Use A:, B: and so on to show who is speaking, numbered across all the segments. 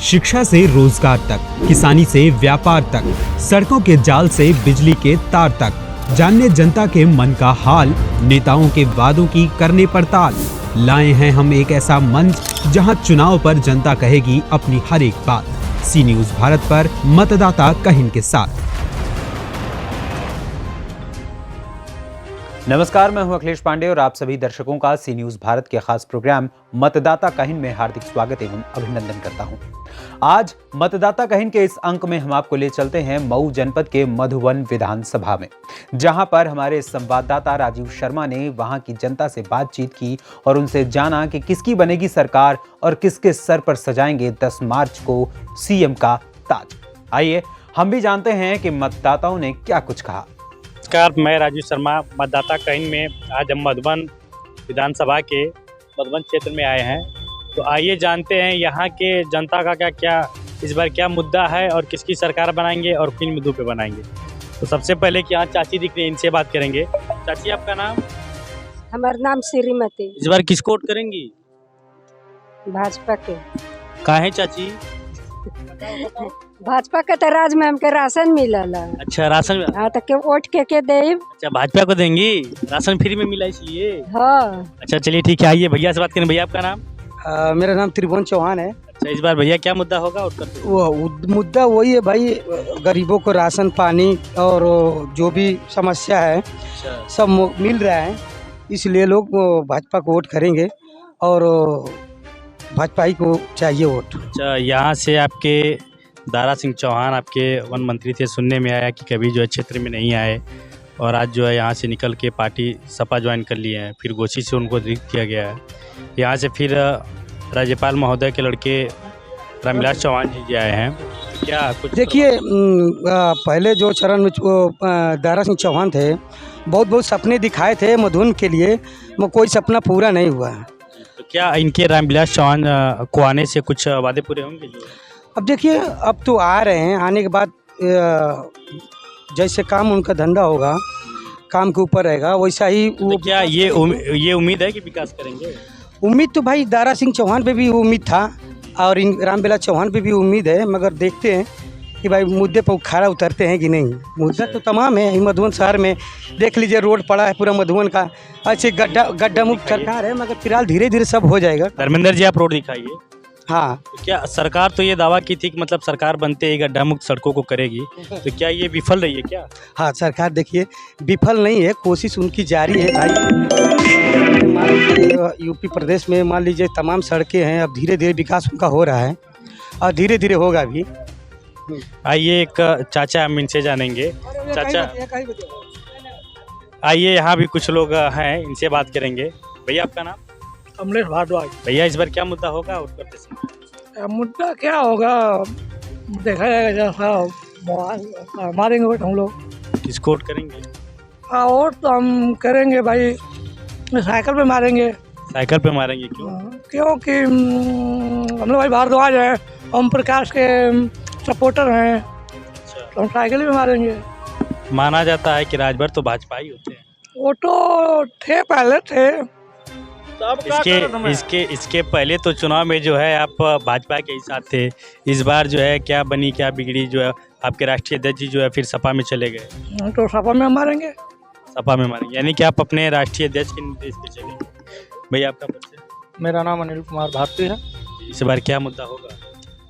A: शिक्षा से रोजगार तक, किसानी से व्यापार तक, सड़कों के जाल से बिजली के तार तक, जानने जनता के मन का हाल, नेताओं के वादों की करने पड़ताल। लाए हैं हम एक ऐसा मंच जहां चुनाव पर जनता कहेगी अपनी हर एक बात। सी न्यूज़ भारत पर मतदाता कहिन के साथ। नमस्कार, मैं हूं अखिलेश पांडे और आप सभी दर्शकों का सी न्यूज़ भारत के खास प्रोग्राम मतदाता कहिन में हार्दिक स्वागत एवं अभिनंदन करता हूं। आज मतदाता कहिन के इस अंक में हम आपको ले चलते हैं मऊ जनपद के मधुबन विधानसभा में, जहां पर हमारे संवाददाता राजीव शर्मा ने वहां की जनता से बातचीत की और उनसे जाना कि किसकी बनेगी सरकार और किसके सर पर सजाएंगे 10 मार्च को सीएम का ताज। आइए हम भी जानते हैं कि मतदाताओं ने क्या कुछ कहा।
B: नमस्कार, मैं राजीव शर्मा मतदाता कहिन में आज हम मधुबन विधानसभा के मधुबन क्षेत्र में आए हैं। तो आइए जानते हैं यहाँ के जनता का क्या इस बार क्या मुद्दा है और किसकी सरकार बनाएंगे और किन मुद्दों पे बनाएंगे। तो सबसे पहले कि यहाँ चाची दिख रही है, इनसे बात करेंगे। चाची, आपका नाम?
C: हमारा नाम श्रीमती।
B: इस बार किसको वोट करेंगी?
C: भाजपा के।
B: काहे चाची?
C: भाजपा के तो राज में हमके राशन मिलल।
B: अच्छा, राशन?
C: हाँ, तो के वोट के देब।
B: अच्छा, भाजपा को देंगी? राशन फ्री में मिला इसलिए?
C: हाँ।
B: अच्छा, चलिए ठीक है। आइए भैया से बात करें। भैया, आपका नाम?
D: मेरा नाम त्रिभुवन चौहान है।
B: अच्छा, इस बार भैया क्या मुद्दा होगा?
D: वो मुद्दा वही है भाई, गरीबों को राशन पानी और जो भी समस्या है सब मिल रहा है, इसलिए लोग भाजपा को वोट करेंगे और भाजपा ही को चाहिए वोट।
B: अच्छा, यहाँ से आपके दारा सिंह चौहान आपके वन मंत्री थे, सुनने में आया कि कभी जो है क्षेत्र में नहीं आए और आज जो है यहाँ से निकल के पार्टी सपा ज्वाइन कर लिए हैं, फिर गोची से उनको रिक्त किया गया है। यहाँ से फिर राज्यपाल महोदय के लड़के रामविलास चौहान जी आए हैं। क्या कुछ
D: देखिए, पहले जो चरण में दारा सिंह चौहान थे, बहुत सपने दिखाए थे मधुबन के लिए, वो कोई सपना पूरा नहीं हुआ।
B: तो क्या इनके रामविलास चौहान को आने से कुछ वादे पूरे होंगे?
D: अब देखिए, अब तो आ रहे हैं, आने के बाद जैसे काम उनका धंधा होगा, काम के ऊपर रहेगा, वैसा ही वो।
B: तो क्या ये उम्मीद है कि विकास करेंगे?
D: उम्मीद तो भाई दारा सिंह चौहान पे भी उम्मीद था और इन रामविलास चौहान पे भी उम्मीद है, मगर देखते हैं कि भाई मुद्दे पर खरा उतरते हैं कि नहीं। मुद्दा तो तमाम है मधुबन शहर में, देख लीजिए रोड पड़ा है पूरा मधुबन का, अच्छे गड्ढा मुक्त सरकार है, मगर फिलहाल धीरे धीरे सब हो जाएगा।
B: धर्मेंद्र जी, आप रोड दिखाइए।
D: हाँ,
B: तो क्या सरकार तो ये दावा की थी कि मतलब सरकार बनते ही गड्ढा मुक्त सड़कों को करेगी, तो क्या ये विफल रही है क्या?
D: हाँ, सरकार देखिए विफल नहीं है, कोशिश उनकी जारी है भाई। यूपी प्रदेश में मान लीजिए तमाम सड़कें हैं, अब धीरे धीरे विकास उनका हो रहा है और धीरे धीरे होगा भी।
B: आइए एक चाचा, हम इनसे जानेंगे। चाचा आइए, यहाँ भी कुछ लोग हैं, इनसे बात करेंगे। भैया, आपका नाम?
E: कमलेश भारद्वाज।
B: भैया, इस बार क्या मुद्दा होगा वोट करते समय?
E: मुद्दा क्या होगा देखा जाएगा, जैसा मारेंगे वोट हम लोग।
B: किसको वोट करेंगे?
E: हाँ, वोट तो हम करेंगे भाई, साइकिल पे मारेंगे।
B: साइकिल पे मारेंगे? क्यों?
E: क्योंकि हम लोग भाई भारद्वाज हैं, ओम प्रकाश के सपोर्टर हैं, तो हम साइकिल पे मारेंगे।
B: माना जाता है कि राजभर तो भाजपा ही होते हैं।
E: वो तो थे, पहले थे।
B: इसके पहले तो चुनाव में जो है आप भाजपा के ही साथ थे। इस बार जो है क्या बनी, क्या बिगड़ी, जो है आपके राष्ट्रीय अध्यक्ष जी जो है फिर सपा में चले गए?
E: तो सपा में मारेंगे।
B: सपा में मारेंगे, यानी कि आप अपने राष्ट्रीय अध्यक्ष के निर्देश पे चलेंगे। भैया, आपका परिचय?
E: मेरा नाम अनिल कुमार भारती है।
B: इस बार क्या मुद्दा होगा?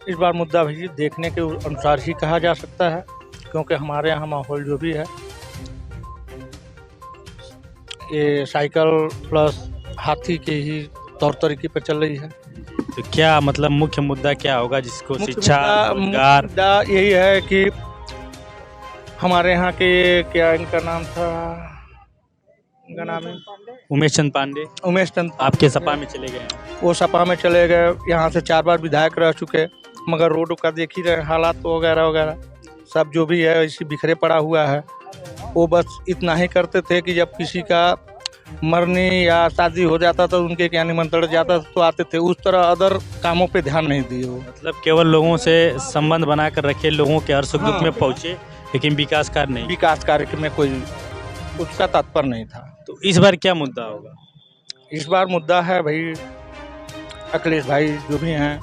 E: इस बार मुद्दा भी देखने के अनुसार ही कहा जा सकता है, क्योंकि हमारे यहाँ माहौल जो भी है, ये साइकिल प्लस हाथी के ही तौर तरीके पर चल रही है।
B: तो क्या मतलब मुख्य मुद्दा क्या होगा जिसको शिक्षा, रोजगार?
E: मुद्दा यही है कि हमारे यहाँ के क्या इनका नाम था, इनका नाम है
B: उमेश चंद पांडे।
E: उमेश चंद
B: आपके सपा में चले गए?
E: वो सपा में चले गए, यहाँ से 4 बार विधायक रह चुके, मगर रोड का देख ही रहे हालात वगैरह वगैरह सब जो भी है इसी बिखरे पड़ा हुआ है। वो बस इतना ही करते थे कि जब किसी का मरनी या शादी हो जाता तो उनके क्या निमंत्रण जाता तो आते थे, उस तरह अदर कामों पे ध्यान नहीं दिए। वो
B: मतलब केवल लोगों से संबंध बना कर रखे, लोगों के हर सुख दुख में पहुँचे, लेकिन विकास कार्य नहीं।
E: विकास कार्य में कोई उसका तात्पर्य नहीं था।
B: तो इस बार क्या मुद्दा होगा?
E: इस बार मुद्दा है भाई, अखिलेश भाई जो भी हैं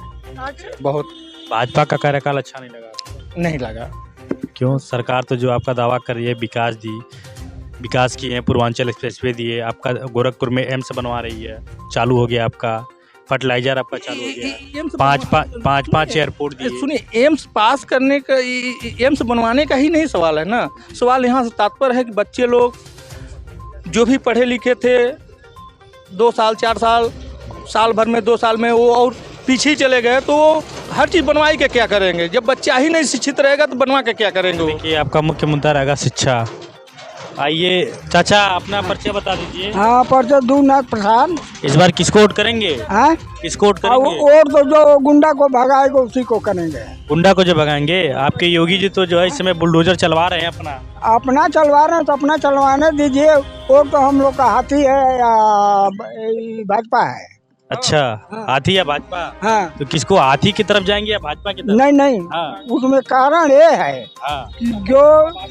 E: बहुत
B: भाजपा का कार्यकाल अच्छा नहीं लगा आपको?
E: नहीं लगा।
B: क्यों? सरकार तो जो आपका दावा कर रही है विकास की है, पूर्वांचल एक्सप्रेसवे दिए, आपका गोरखपुर में एम्स बनवा रही है, चालू हो गया आपका फर्टिलाइजर, आपका चालू हो गया, पाँच एयरपोर्ट दिए।
E: सुनिए, एम्स पास करने का, एम्स बनवाने का ही नहीं सवाल है ना। सवाल यहाँ से तात्पर्य है कि बच्चे लोग जो भी पढ़े लिखे थे 2 साल 4 साल, साल भर में 2 साल में वो और पीछे ही चले गए, तो वो हर चीज़ बनवाई के क्या करेंगे? जब बच्चा ही नहीं शिक्षित रहेगा तो बनवा के क्या करेंगे वो?
B: देखिए, आपका मुख्य मुद्दा रहेगा शिक्षा। आइए चाचा, अपना परिचय बता दीजिए।
F: हाँ, परिचय दूनाथ प्रसाद।
B: इस बार किसको वोट करेंगे?
F: हाँ,
B: किसको वोट करेंगे?
F: वोट तो जो गुंडा को भगाएगा उसी को करेंगे।
B: गुंडा को जो भगाएंगे? आपके योगी जी तो जो है इस समय बुलडोजर चलवा रहे हैं
F: अपना चलवा रहे हैं तो अपना चलवाने दीजिए। वोट तो हम लोग का हाथी है या भाजपा है।
B: अच्छा, हाथी या भाजपा?
F: हाँ,
B: तो किसको, हाथी की तरफ जाएंगे या भाजपा की तरफ?
F: नहीं नहीं,
B: हाँ।
F: उसमें कारण ये है
B: हाँ।
F: कि जो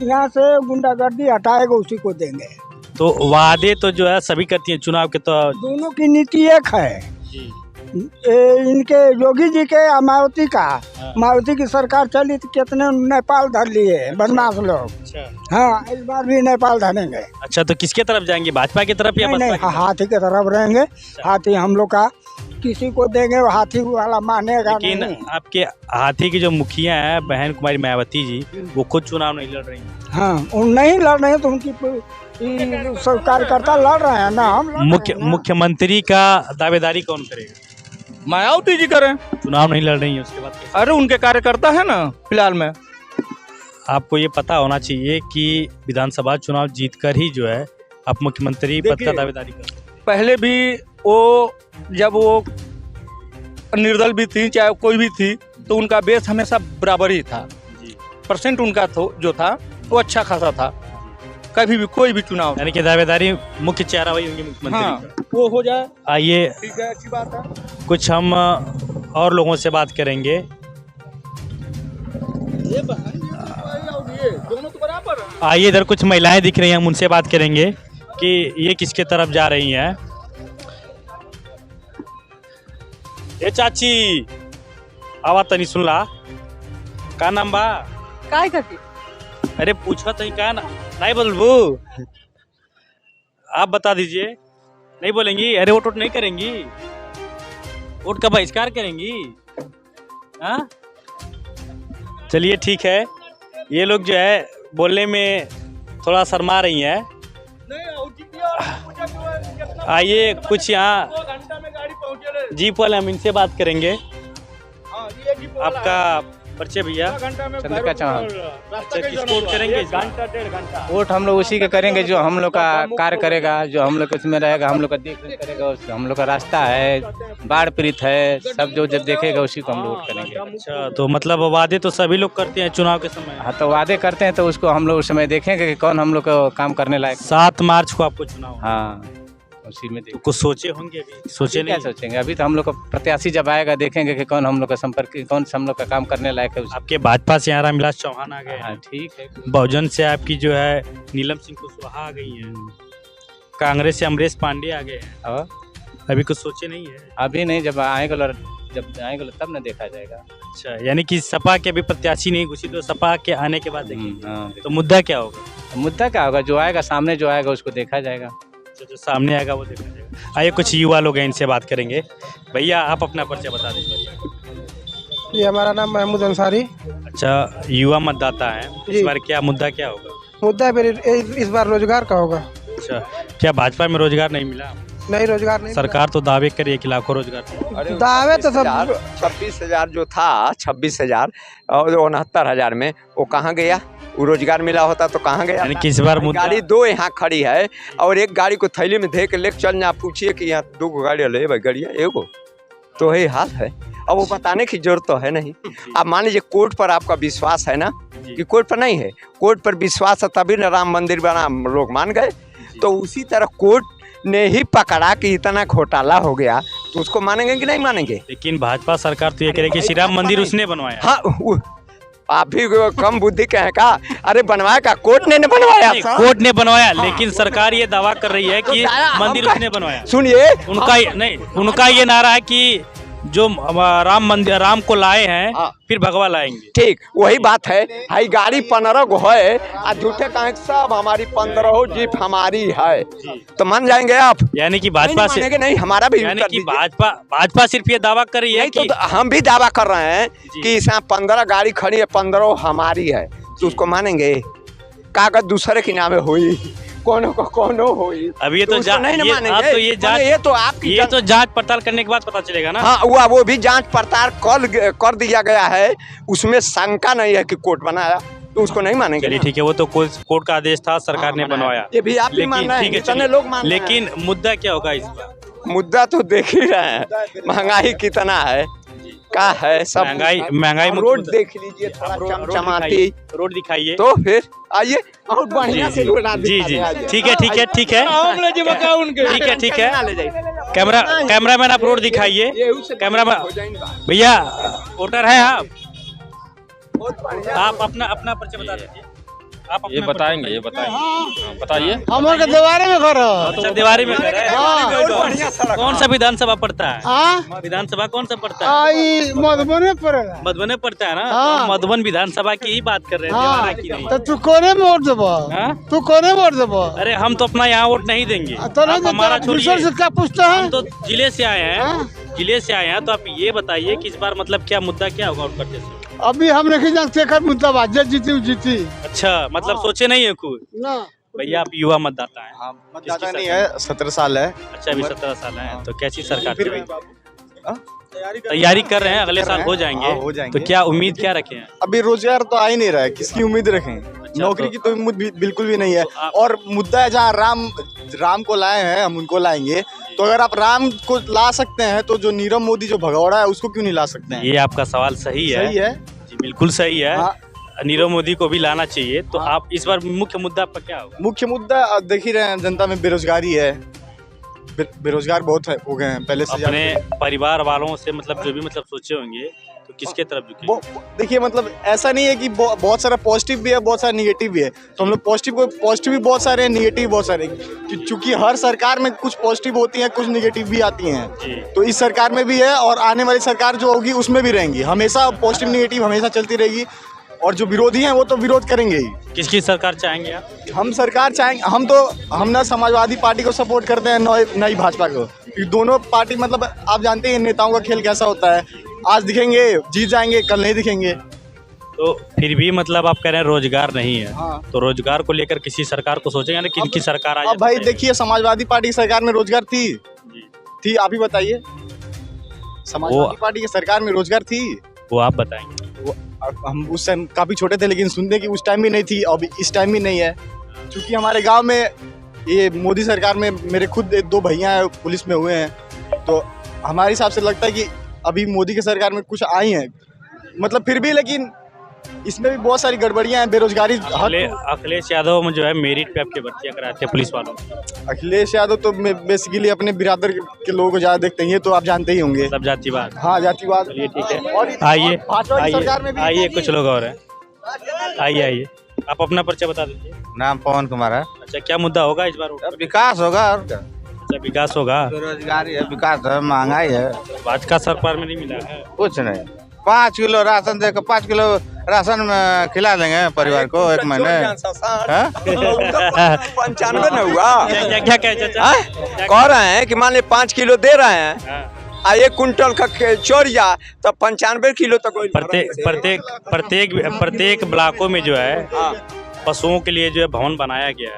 F: यहाँ से गुंडागर्दी हटाएगा उसी को देंगे।
B: तो वादे तो जो है सभी करती हैं चुनाव के, तो
F: दोनों की नीति एक है।
B: जी।
F: इनके योगी जी के और मायावती का। मायावती की सरकार चली तो कितने नेपाल धर लिए बदमाश लोग।
B: अच्छा।
F: हाँ, इस बार भी नेपाल धरेंगे।
B: अच्छा, तो किसके तरफ जाएंगे, भाजपा की तरफ या
F: नहीं
B: बसपा
F: नहीं,
B: की तरफ?
F: हाथी की तरफ रहेंगे। हाथी हम लोग का किसी को देंगे, वो हाथी वाला मानेगा
B: लेकिन
F: नहीं।
B: आपके हाथी की जो मुखिया है बहन कुमारी मायावती जी, वो खुद चुनाव नहीं लड़ रही हैं।
F: हाँ, वो नहीं लड़ रहे हैं तो उनकी सब कार्यकर्ता लड़ रहे हैं ना, हम लड़ रहे हैं ना।
B: मुख्यमंत्री का दावेदारी कौन करेगा?
E: मायावती जी करें।
B: चुनाव नहीं लड़ रही है, उसके बाद कैसे?
E: अरे उनके कार्यकर्ता है ना फिलहाल में।
B: आपको ये पता होना चाहिए कि विधानसभा चुनाव जीतकर ही जो है आप मुख्यमंत्री पद का
E: देखिए,
B: दावेदारी कर सकते हैं।
E: पहले भी वो जब वो निर्दल भी थी चाहे कोई भी थी तो उनका बेस हमेशा बराबर ही था। परसेंट उनका जो था वो अच्छा खासा था। कभी भी कोई भी चुनाव,
B: यानी कि दावेदारी मुख्य चेहरा वही होंगे मुख्यमंत्री
E: हाँ,
B: का।
E: वो हो जाए,
B: आइए
E: ठीक है, अच्छी बात है।
B: कुछ हम और लोगों से बात करेंगे।
E: ये दोनों तो बराबर है।
B: आइए, इधर कुछ महिलाएं दिख रही हैं, हम उनसे बात करेंगे कि ये किसके तरफ जा रही हैं। ए चाची, आवा तनी सुन ला, का नाम बा?
C: काय करती?
B: अरे पूछो तनी का ना, नहीं बोलबू? आप बता दीजिए। नहीं बोलेंगी? अरे वोट नहीं करेंगी? वोट का बहिष्कार करेंगी? हाँ, चलिए ठीक है। ये लोग जो है बोलने में थोड़ा शर्मा रही हैं। आइए कुछ यहाँ जीप वाले, हम इनसे बात करेंगे। आपका परिचय भैया?
G: चंद्रिका चौहान।
B: अच्छा, किसको वोट करेंगे?
E: घंटा 1.5 घंटा
G: वोट हम लोग उसी का करेंगे जो हम लोग का कार्य करेगा, जो हम लोग इसमें रहेगा, हम लोग का देख रेख करेगा। हम लोग का रास्ता है, बाढ़ पीड़ित है, सब जो जब देखेगा उसी को हम लोग वोट करेंगे।
B: अच्छा, तो मतलब वादे तो सभी लोग करते हैं चुनाव के समय।
G: हाँ, तो वादे करते हैं तो उसको हम लोग उस समय देखेंगे कि कौन हम लोग को काम करने लायक।
B: 7 मार्च को आपको चुनाव।
G: हाँ, उसी में
B: तो कुछ सोचे होंगे अभी? सोचे
G: क्या
B: नहीं?
G: सोचेंगे? अभी तो हम लोग का प्रत्याशी जब आएगा देखेंगे कि कौन हम लोग का संपर्क, कौन हम लोग का काम करने लायक है।
B: आपके भाजपा से रामविलास चौहान आ गए।
G: हाँ, ठीक है।
B: बहुजन से आपकी जो है नीलम सिंह कुशवाहा आ गई है। कांग्रेस से अमरेश पांडे आ गए हैं।
G: और
B: अभी कुछ सोचे नहीं है?
G: अभी नहीं, जब आएगा तब ना देखा जाएगा।
B: अच्छा, यानी कि सपा के अभी प्रत्याशी नहीं घुसी, तो सपा के आने के बाद देखेंगे।
G: हाँ,
B: तो मुद्दा क्या होगा?
G: मुद्दा क्या होगा? जो आएगा सामने, जो आएगा उसको देखा जाएगा।
B: जो सामने आएगा वो देखा जाएगा। आइए कुछ युवा लोग हैं, इनसे बात करेंगे। भैया, आप अपना परिचय बता दीजिए।
F: ये हमारा नाम महमूद अंसारी।
B: अच्छा, युवा मतदाता है, इस
F: जी।
B: बार क्या मुद्दा क्या होगा?
F: मुद्दा इस बार रोजगार का होगा।
B: अच्छा, क्या भाजपा में रोजगार नहीं मिला?
F: नहीं, रोजगार नहीं।
B: सरकार तो दावे कर रही है कि लाखों रोजगार।
F: दावे तो सब
H: 26,000 जो था, 26,000 और 69,000 में वो कहाँ गया? वो रोजगार मिला होता तो कहाँ गया?
B: यानी कि इस बार मुद्दा
H: गाड़ी 2 यहाँ खड़ी है और एक गाड़ी को थैली में दे के लेके चल ना, पूछिए कि यहाँ 2 गाड़ी ले भाई, गाड़िया एगो तो यही हाल है। अब वो बताने की जरूरत तो है नहीं। अब मान लीजिए कोर्ट पर आपका विश्वास है ना, कि कोर्ट पर नहीं है, कोर्ट पर विश्वास है तभी न राम मंदिर बना, लोग मान गए। तो उसी तरह कोर्ट ने ही पकड़ा कि इतना घोटाला हो गया तो उसको मानेंगे कि नहीं मानेंगे?
B: लेकिन भाजपा सरकार तो ये कह रही है कि श्री राम मंदिर उसने बनवाया।
H: हाँ, आप भी कम बुद्धि के हैं का? अरे बनवाया का कोर्ट ने बनवाया,
B: कोर्ट ने बनवाया, लेकिन सरकार ये दावा कर रही है कि मंदिर उसने बनवाया।
H: सुनिए,
B: उनका ये नारा है कि जो राम मंदिर राम को लाए हैं
H: हाँ।
B: फिर भगवा लाएंगे।
H: ठीक वही बात है। हाई गाड़ी 15 गो है और झूठे कहें कि सब हमारी 15 जीप हमारी है, तो मान जाएंगे आप?
B: यानी कि भाजपा से
H: नहीं, हमारा भी
B: यानी
H: कर
B: कि
H: दीजिए।
B: भाजपा सिर्फ ये दावा कर रही है
H: नहीं
B: कि
H: तो हम भी दावा कर रहे हैं कि इसमें 15 गाड़ी खड़ी है, 15 हमारी है, तो उसको मानेंगे? कागज दूसरे के नामे हुई, कोनो को कोनो हुई,
B: अभी ये तो
H: उसको नहीं
B: ये,
H: मानेंगे।
B: हाँ, तो ये जांच
H: ये तो आपकी
B: ये तो जांच पड़ताल करने के बाद पता चलेगा ना।
H: हाँ वो भी जांच पड़ताल कर दिया गया है, उसमें शंका नहीं है कि कोर्ट बनाया, तो उसको नहीं मानेंगे।
B: चलिए ठीक है, वो तो कोर्ट का आदेश था, सरकार ने बनवाया।
H: ये भी आप भी मान रहे हैं,
B: ठीक है,
H: इतने
B: चलिए।
H: लोग मान रहे हैं।
B: लेकिन मुद्दा क्या होगा इस बार?
H: मुद्दा तो देख ही रहे हैं, महंगाई कितना है, क्या है सब।
B: महंगाई
H: अब रोड देख लीजिए, थोड़ा चमचमाती
B: रोड दिखाइए।
H: तो फिर आइए और बढ़िया से रोड
B: जी जी ठीक है ठीक है ठीक है ठीक है। कैमरामैन आप रोड दिखाइए। कैमरामैन भैया वोटर है आप अपना परिचय बता दीजिए। आप
I: ये बताएंगे, ये बताएंगे, बताइए।
F: हमारे दीवारे में घर है।
B: अच्छा दिवारी में घर है। कौन सा विधानसभा पड़ता है? विधानसभा कौन सा पड़ता है?
F: मधुबनी पड़ेगा।
B: मधुबनी पड़ता है ना। तो मधुबन विधानसभा की ही बात कर रहे हैं, दिवारा की नहीं।
F: तो तू कोने में वोट देबो? तू कोने में वोट देबो?
B: अरे हम तो अपना यहाँ वोट नहीं देंगे।
F: तो
B: आप हमारा छोड़िए,
F: से क्या पूछता है?
B: हम तो जिले से आए हैं, तो आप ये बताइए कि इस बार मतलब क्या मुद्दा क्या होगा वोट करते से?
F: अभी हम नहीं जानते कर मुद्दा बात जीती।
B: अच्छा मतलब सोचे नहीं है कुछ
F: ना
B: भैया? आप युवा मतदाता हैं?
J: मतदाता नहीं है, 17 साल है।
B: अच्छा अभी 17 साल है, तो कैसी सरकार तैयारी कर रहे हैं? अगले साल हो जाएंगे, तो क्या उम्मीद क्या रखे हैं?
J: अभी रोजगार तो आ ही नहीं रहा है, किसकी उम्मीद रखें? नौकरी की तो उम्मीद बिल्कुल भी नहीं है। और मुद्दा है जहाँ राम को लाए हैं, हम उनको लाएंगे। तो अगर आप राम को ला सकते हैं तो जो नीरव मोदी जो भगौड़ा है उसको क्यों नहीं ला सकते हैं?
B: ये आपका सवाल सही है। जी बिल्कुल सही है। नीरव मोदी को भी लाना चाहिए। तो आप इस बार मुख्य मुद्दा आपका क्या होगा?
J: मुख्य मुद्दा देख ही रहे हैं, जनता में बेरोजगारी है। बेरोजगार बहुत हो गए हैं पहले से।
B: अपने परिवार वालों से मतलब जो भी मतलब सोचे होंगे, तो किसके तरफ झुके?
J: देखिए मतलब ऐसा नहीं है कि बहुत सारा पॉजिटिव भी है, बहुत सारा निगेटिव भी है। तो हम लोग पॉजिटिव भी बहुत सारे हैं, निगेटिव भी बहुत सारे हैं। क्योंकि हर सरकार में कुछ पॉजिटिव होती है, कुछ निगेटिव भी आती हैं। तो इस सरकार में भी है और आने वाली सरकार जो होगी उसमें भी रहेंगी। हमेशा पॉजिटिव निगेटिव हमेशा चलती रहेगी। और जो विरोधी हैं वो तो विरोध करेंगे ही।
B: किसकी सरकार चाहेंगे आप?
J: हम सरकार चाहेंगे, हम ना समाजवादी पार्टी को सपोर्ट करते हैं, नई भाजपा को। दोनों पार्टी मतलब आप जानते हैं नेताओं का खेल कैसा होता है, आज दिखेंगे जीत जाएंगे, कल नहीं दिखेंगे।
B: तो फिर भी मतलब आप कह रहे हैं रोजगार नहीं है। तो रोजगार को लेकर किसी सरकार को सोचेंगे ना, किनकी सरकार आ जाए?
J: भाई देखिए, समाजवादी पार्टी की सरकार में रोजगार थी आप ही बताइए। समाजवादी पार्टी की सरकार में रोजगार थी,
B: वो आप बताएंगे।
J: हम उस टाइम काफी छोटे थे, लेकिन सुनते कि उस टाइम भी नहीं थी, अभी इस टाइम भी नहीं है। क्योंकि हमारे गांव में ये मोदी सरकार में मेरे खुद 2 भैया हैं, पुलिस में हुए हैं। तो हमारे हिसाब से लगता है कि अभी मोदी की सरकार में कुछ आई हैं, मतलब फिर भी, लेकिन इसमें भी बहुत सारी गड़बड़ियां हैं, बेरोजगारी।
B: अखिलेश यादव जो है मेरिट पे आपके भर्तियां कराते हैं पुलिस वालों।
J: अखिलेश यादव तो बेसिकली अपने बिरादर के लोगों को ज्यादा देखते हैं, तो आप जानते ही होंगे।
B: सब जातिवाद।
J: हाँ जातिवाद।
B: चलिए ठीक है, आइए कुछ लोग और हैं। आइए आप अपना परिचय बता दीजिए।
K: नाम पवन कुमार है।
B: अच्छा क्या मुद्दा होगा इस बार?
K: विकास होगा और क्या?
B: अच्छा विकास होगा।
K: बेरोजगारी है, विकास है, महंगाई है।
B: भाजपा सरकार में नहीं मिला है
K: कुछ नहीं। 5 किलो राशन देकर 5 किलो राशन में खिला देंगे परिवार को 1 महीने।
H: 95 न हुआ?
B: क्या कहे चाचा?
H: कह रहे हैं कि मान ली 5 किलो दे रहे हैं, 1 कुंटल का चोरिया तो 95 किलो तक।
B: प्रत्येक ब्लॉकों में जो है पशुओं के लिए जो है भवन बनाया गया है।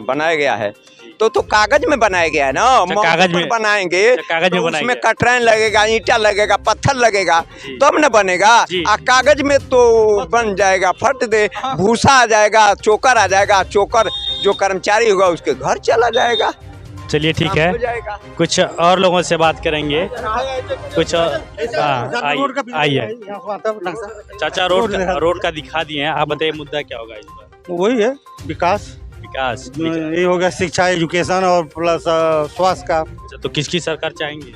H: बनाया गया है। तो कागज में बनाया गया है ना।
B: कागज में
H: बनाएंगे,
B: कागज में
H: उसमें कटरैन लगेगा, ईंटा लगेगा, पत्थर लगेगा, तब न बनेगा। कागज में तो बन जाएगा, फट दे, भूसा आ जाएगा, चोकर आ जाएगा, चोकर जो कर्मचारी होगा उसके घर चला जाएगा।
B: चलिए ठीक है, कुछ और लोगों से बात करेंगे। कुछ आइए चाचा, रोड का दिखा दिए हैं, आप बताइए मुद्दा क्या होगा इस बार?
L: वही है, विकास। ये हो गया, शिक्षा, एजुकेशन और प्लस स्वास्थ्य का।
B: तो किसकी सरकार चाहेंगे?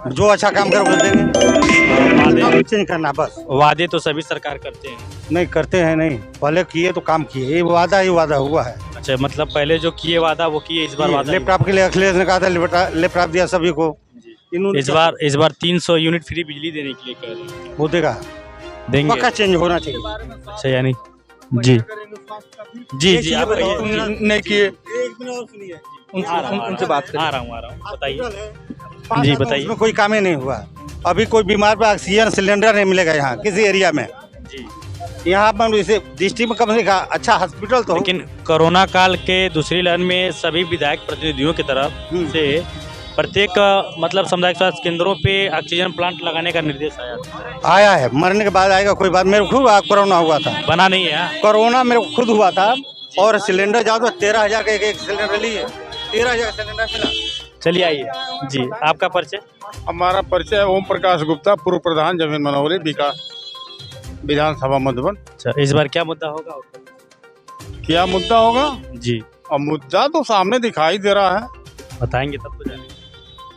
L: जो अच्छा काम करे वो देंगे। कुछ नहीं करना, बस
B: वादे तो सभी सरकार करते हैं।
L: नहीं करते हैं, नहीं पहले किए तो काम किए, ये वादा हुआ है।
B: अच्छा मतलब पहले जो किए वादा वो किए, इस बार वादा।
L: लैपटॉप के लिए अखिलेश ने कहा था, लैपटॉप दिया सभी को,
D: इन्होंने
B: इस बार 300 यूनिट फ्री बिजली देने के लिए कह रहे हैं,
D: वो देगा
B: देंगे
D: पक्का चेंज होना चाहिए।
B: अच्छा यानी जी जी आप
E: नहीं किए
B: उनसे बात आ रहा हूँ बताइए जी बताइए।
L: उसमें कोई काम ही नहीं हुआ। अभी कोई बीमार पे ऑक्सीजन सिलेंडर नहीं मिलेगा यहाँ किसी एरिया में।
B: जी
L: यहाँ पर इसे डिस्ट्रिक्ट में कम से कम अच्छा हॉस्पिटल तो हो।
B: लेकिन कोरोना काल के दूसरी लहर में सभी विधायक प्रतिनिधियों की तरफ से प्रत्येक मतलब सामुदायिक स्वास्थ्य केंद्रों पे ऑक्सीजन प्लांट लगाने का निर्देश आया था।
L: आया है, मरने के बाद आएगा कोई बात। मेरे को खुद कोरोना हुआ था,
B: बना नहीं है
L: कोरोना मेरे को खुद हुआ था और सिलेंडर जाओ तो 13,000 का एक सिलेंडर लिए, 13,000 सिलेंडर मिला।
B: चलिए आइए जी आपका परिचय।
K: हमारा परिचय ओम प्रकाश गुप्ता, पूर्व प्रधान जमीन मनोहरी विकास विधानसभा मधुबन।
B: अच्छा इस बार क्या मुद्दा होगा?
K: क्या मुद्दा होगा
B: जी
K: अब मुद्दा तो सामने दिखाई दे रहा है।
B: बताएंगे तब तो जानेंगे।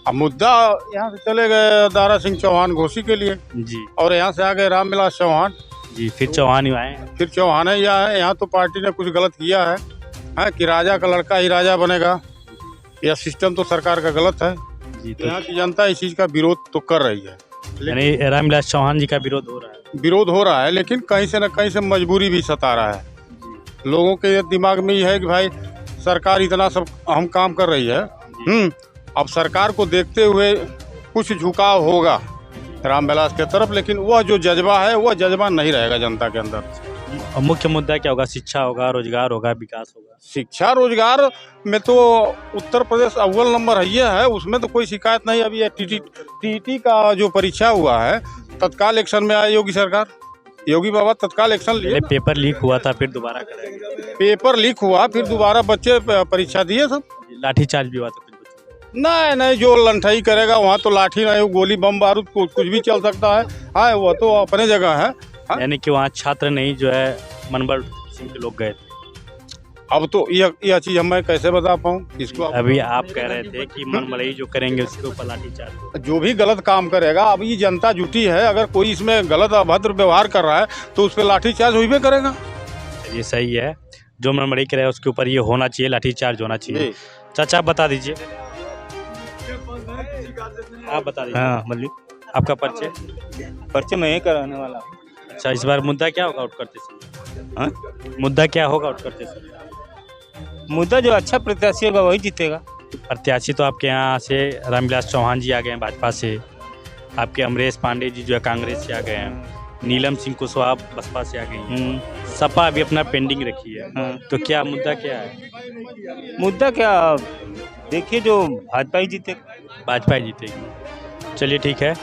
K: अब मुद्दा यहाँ से चले गए दारा सिंह चौहान घोषी के लिए
B: जी
K: और यहाँ से आ गए रामविलास चौहान।
B: जी फिर चौहान ही आए हैं।
K: फिर चौहान ही आए। यहाँ तो पार्टी ने कुछ गलत किया है कि राजा का लड़का ही राजा बनेगा। यह सिस्टम तो सरकार का गलत है
B: जी।
K: तो यहाँ की जनता इस चीज का विरोध तो कर रही है।
B: यानी रामविलास चौहान जी का विरोध हो रहा है।
K: विरोध हो रहा है लेकिन कहीं से न कहीं से मजबूरी भी सता रहा है। लोगों के दिमाग में ये है कि भाई सरकार इतना सब अहम काम कर रही है, अब सरकार को देखते हुए कुछ झुकाव होगा रामविलास के तरफ, लेकिन वह जो जज्बा है वह जज्बा नहीं रहेगा जनता के अंदर।
B: और मुख्य मुद्दा क्या होगा? शिक्षा होगा, रोजगार होगा, विकास होगा।
K: शिक्षा रोजगार में तो उत्तर प्रदेश अव्वल नंबर है, उसमें तो कोई शिकायत नहीं। अभी टीटी का जो परीक्षा हुआ है तत्काल एक्शन में आई योगी सरकार, योगी बाबा तत्काल एक्शन लिए।
B: पेपर लीक हुआ था फिर दोबारा कराया।
K: पेपर लीक हुआ फिर दोबारा बच्चे परीक्षा दिए सब।
B: लाठीचार्ज भी हुआ था।
K: नहीं जो लंठाई करेगा वहाँ तो लाठी नहीं, गोली बम बारूद कुछ भी चल सकता है। हाँ वो तो अपने जगह है।
B: यानी कि वहाँ छात्र नहीं जो है मनबल सिंह के लोग गए थे।
K: अब तो यह चीज मैं कैसे बता पाऊँ इसको?
B: अभी आप कह रहे थे कि मनमलई जो करेंगे उसके ऊपर लाठीचार्ज।
K: जो भी गलत काम करेगा, अब ये जनता जुटी है, अगर कोई इसमें गलत अभद्र व्यवहार कर रहा है तो उस पर लाठीचार्ज हुई करेगा।
B: ये सही है, जो मनमलई करे उसके ऊपर ये होना चाहिए, लाठीचार्ज होना चाहिए। चाचा आप बता दीजिए, आप बता दीजिए।
M: हाँ मल्लिक,
B: आपका परिचय
M: मैं ही कराने वाला।
B: अच्छा इस बार मुद्दा क्या होगा आउट करते समय? हाँ मुद्दा क्या होगा आउट करते समय?
M: मुद्दा जो अच्छा प्रत्याशी होगा वही जीतेगा।
B: प्रत्याशी तो आपके यहाँ से रामविलास चौहान जी आ गए हैं भाजपा से, आपके अमरेश पांडे जी जो है कांग्रेस से आ गए हैं, नीलम सिंह कुशवाहा बसपा से आ गई हैं, सपा अभी अपना पेंडिंग रखी है। तो क्या मुद्दा क्या है?
M: मुद्दा क्या देखिए, जो भाजपा ही जीतेगा।
B: भाजपा ही जीतेगी। चलिए ठीक है,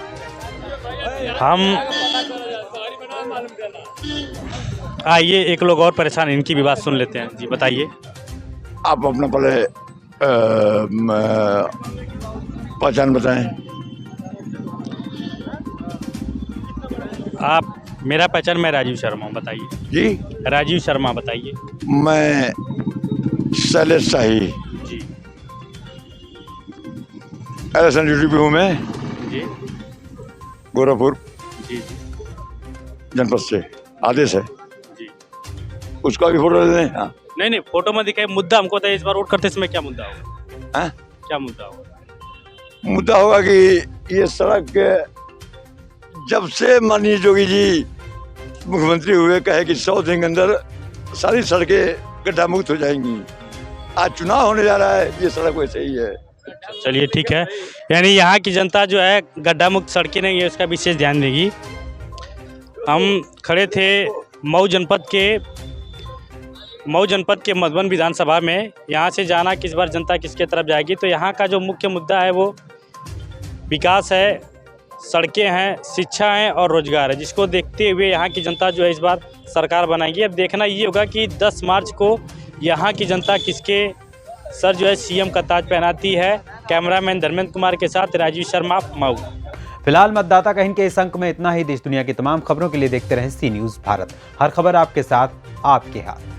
B: हम आइए एक लोग और परेशान, इनकी भी बात सुन लेते हैं। जी बताइए।
N: आप अपना पहले पहचान बताएं।
B: आप मेरा पहचान, मैं राजीव शर्मा, बताइए।
N: जी
B: राजीव शर्मा बताइए।
N: मैं शैलेश शाही
B: जी।
N: इलेक्शन ड्यूटी पे हूँ मैं
B: जी।
N: गोरखपुर
B: जी
N: जनपद से आदेश है
B: जी।
N: उसका भी फोटो ले लें। हाँ
B: नहीं फोटो में दिखाए, मुद्दा हमको बताइए। इस बार वोट करते समय क्या मुद्दा होगा?
N: हाँ?
B: क्या मुद्दा होगा?
N: मुद्दा होगा कि ये सड़क जब से माननीय जोगी जी मुख्यमंत्री हुए कहे कि 100 दिन के अंदर सारी सड़कें गड्ढा मुक्त हो जाएंगी। आज चुनाव होने जा रहा है, ये सड़क वैसे ही है।
B: चलिए ठीक है, यानी यहाँ की जनता जो है गड्ढा मुक्त सड़कें नहीं है उसका विशेष ध्यान देगी। हम खड़े थे मऊ जनपद के मधुबन विधानसभा में। यहाँ से जाना किस बार जनता किसके तरफ जाएगी, तो यहाँ का जो मुख्य मुद्दा है वो विकास है, सड़कें हैं, शिक्षा है और रोजगार है, जिसको देखते हुए यहाँ की जनता जो है इस बार सरकार बनाएगी। अब देखना ये होगा कि 10 मार्च को यहाँ की जनता किसके सर जो है सीएम का ताज पहनाती है। कैमरामैन धर्मेंद्र कुमार के साथ राजीव शर्मा, मऊ।
A: फिलहाल मतदाता कहिन के इस अंक में इतना ही। देश दुनिया की तमाम खबरों के लिए देखते रहें सी न्यूज़ भारत। हर खबर आपके साथ, आपके हाथ।